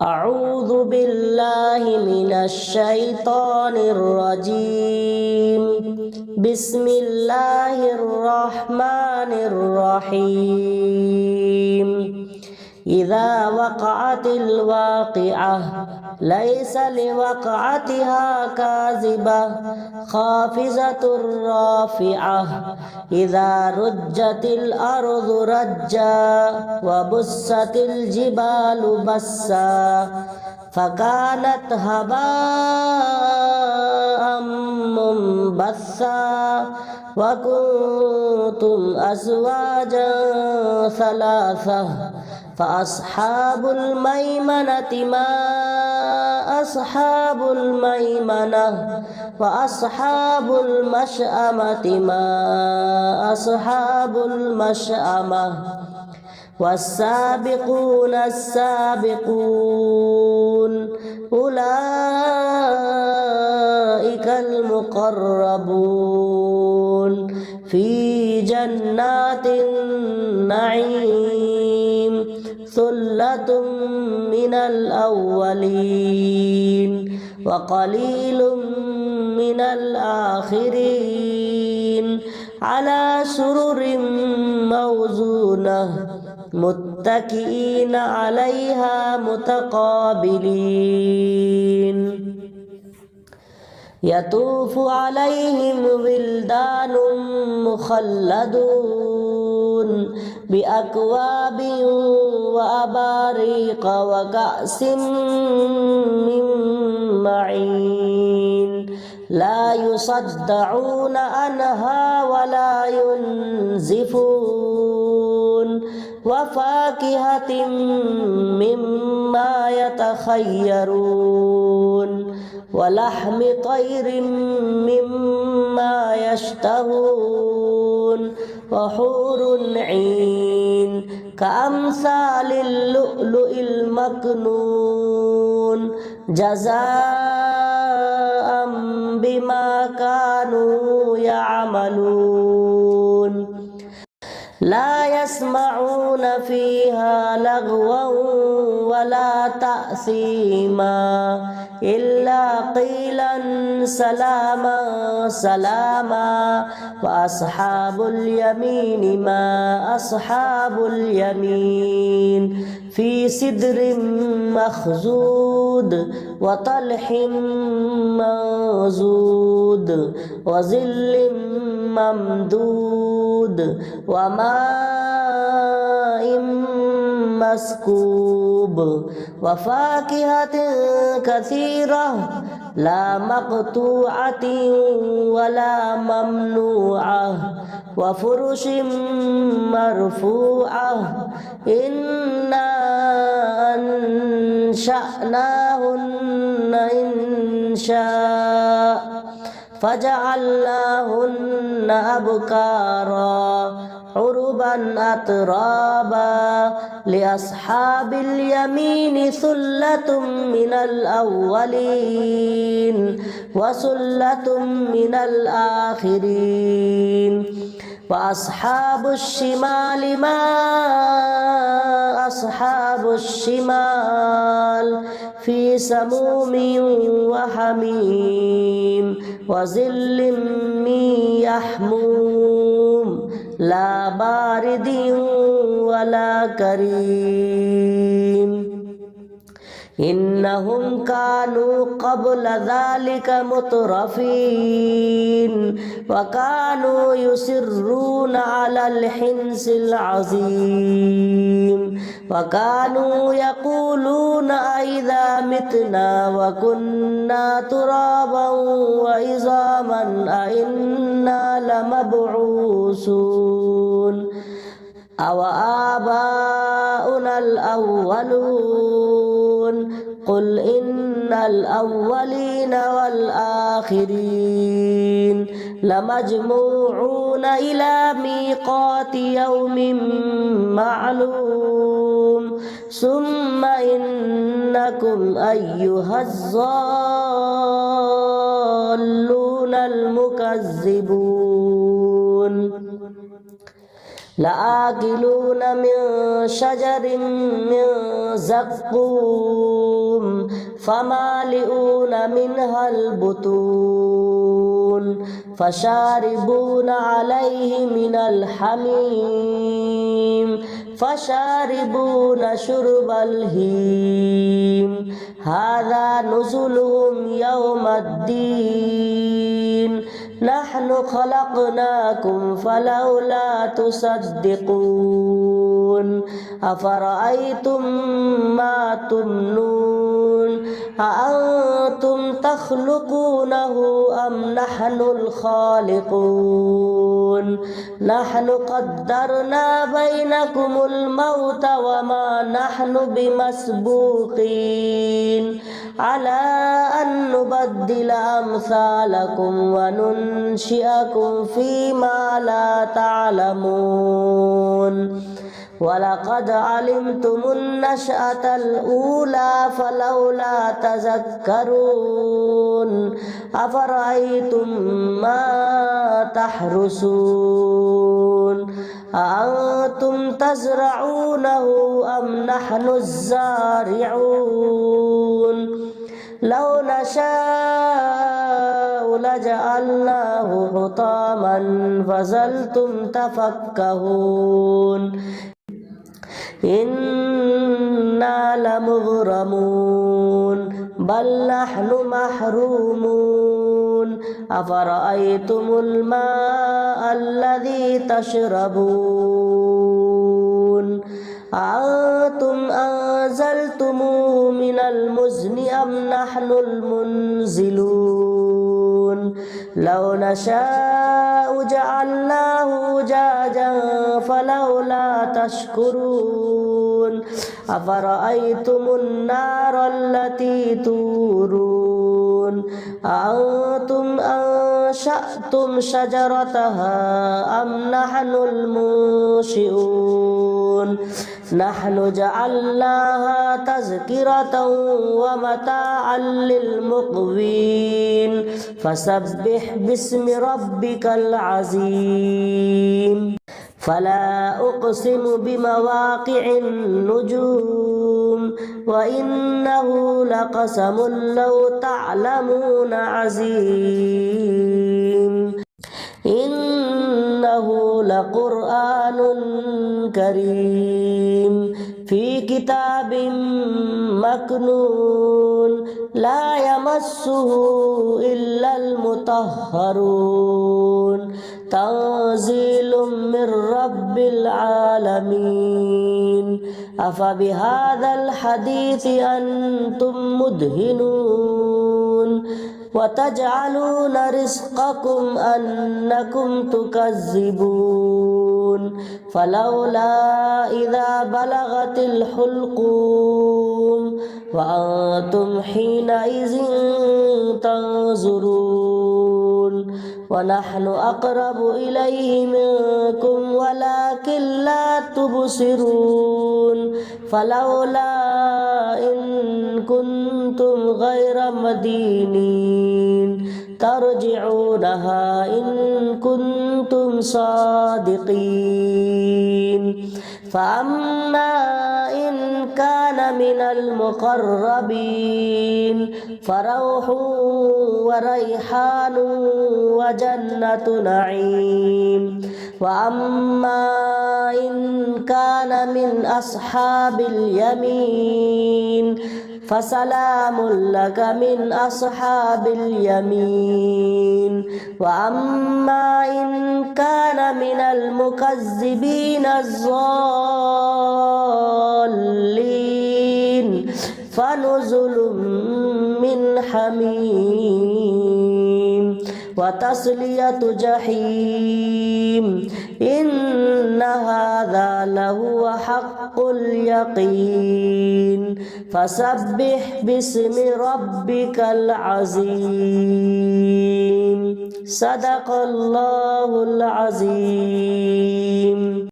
أعوذ بالله من الشيطان الرجيم. بسم الله الرحمن الرحيم. إذا وقعت الواقعة ليس لوقعتها كاذبة خافضة رافعة إذا رجت الأرض رجا وبست الجبال بسا فكانت هباء منبثا وكنتم أزواجا ثلاثة فأصحاب الميمنة ما أصحاب الميمنة وأصحاب المشأمة ما أصحاب المشأمة والسابقون السابقون أولئك المقربون في جنات النعيم ثلة من الأولين وقليل من الآخرين على سرر موزونة متكئين عليها متقابلين يطوف عليهم ولدان مخلدون بأكواب وأباريق وكأس من معين لا يصدعون عنها ولا ينزفون وفاكهة مما يتخيرون ولحم طير مما يشتهون وحور عين كأمثال اللؤلؤ المكنون جزاء بما كانوا يعملون لا يسمعون فيها لغوا ولا تأثيما إلا قيلا سلاما سلاما وأصحاب اليمين ما أصحاب اليمين في سدر مخزود وطلح منضود وظل ممدود وماء مسكوب وفاكهة كثيرة لا مقطوعة ولا ممنوعة وفرش مرفوعة إنا أنشأناهن إنشاء فجعلناهن أبكارا عربا أترابا لأصحاب اليمين ثلة من الأولين وثلة من الآخرين وأصحاب الشمال ما أصحاب الشمال في سموم وحميم وظل من يحموم لا بارد ولا كريم إنهم كانوا قبل ذلك مترفين وكانوا يصرون على الحنث العظيم وكانوا يقولون أئذا متنا وكنا ترابا وعظاما أئنا لمبعوثون أو آباؤنا الأولون قل إن الأولين والآخرين لمجموعون إلى ميقات يوم معلوم ثم إنكم أيها الضالون المكذبون لآكلون من شجر من زقوم فمالئون منها البطون فشاربون عليه من الحميم فشاربون شرب الهيم هذا نزلهم يوم الدين نحن خلقناكم فلولا تصدقون أفرأيتم ما تمنون أأنتم تخلقونه أم نحن الخالقون نحن قدرنا بينكم الموت وما نحن بمسبوقين على أن نبدل أمثالكم وننشئكم فيما لا تعلمون ولقد علمتم النشأة الأولى فلولا تذكرون أفرأيتم ما تحرسون أأنتم تزرعونه أم نحن الزارعون لو نشاء لجعلناه حطاما فظلتم تفكهون إنا لمغرمون بل نحن محرومون أفرأيتم الماء الذي تشربون أأنتم أنزلتموه من المزن أم نحن المنزلون لو نشاء جعلناه أجاجا فلولا تشكرون أفرأيتم النار التي تورون أأنتم أنشأتم شجرتها أم نحن المنشئون نحن جعلناها تذكرة ومتاعا للمقوين فسبح باسم ربك العظيم فلا أقسم بمواقع النجوم وإنه لقسم لو تعلمون عظيم إنه لقرآن كريم في كتاب مكنون لا يمسه إلا المطهرون تنزيل من رب العالمين أفبهذا الحديث أنتم مدهنون وتجعلون رزقكم أنكم تكذبون فلولا إذا بلغت الحلقوم وأنتم حينئذ تنظرون ونحن أقرب إليه منكم ولكن لا تبصرون فلولا إن كنتم غير مدينين ترجعونها إن كنتم صادقين فأما إن كان من المقربين فروح وريحان وجنة نعيم وأما إن كان من أصحاب اليمين فسلام لك من أصحاب اليمين وأما إن كان من المكذبين الضالين فنزل من حميم وتصلية جحيم إن هذا لهو حق اليقين فسبح باسم ربك العظيم صدق الله العظيم.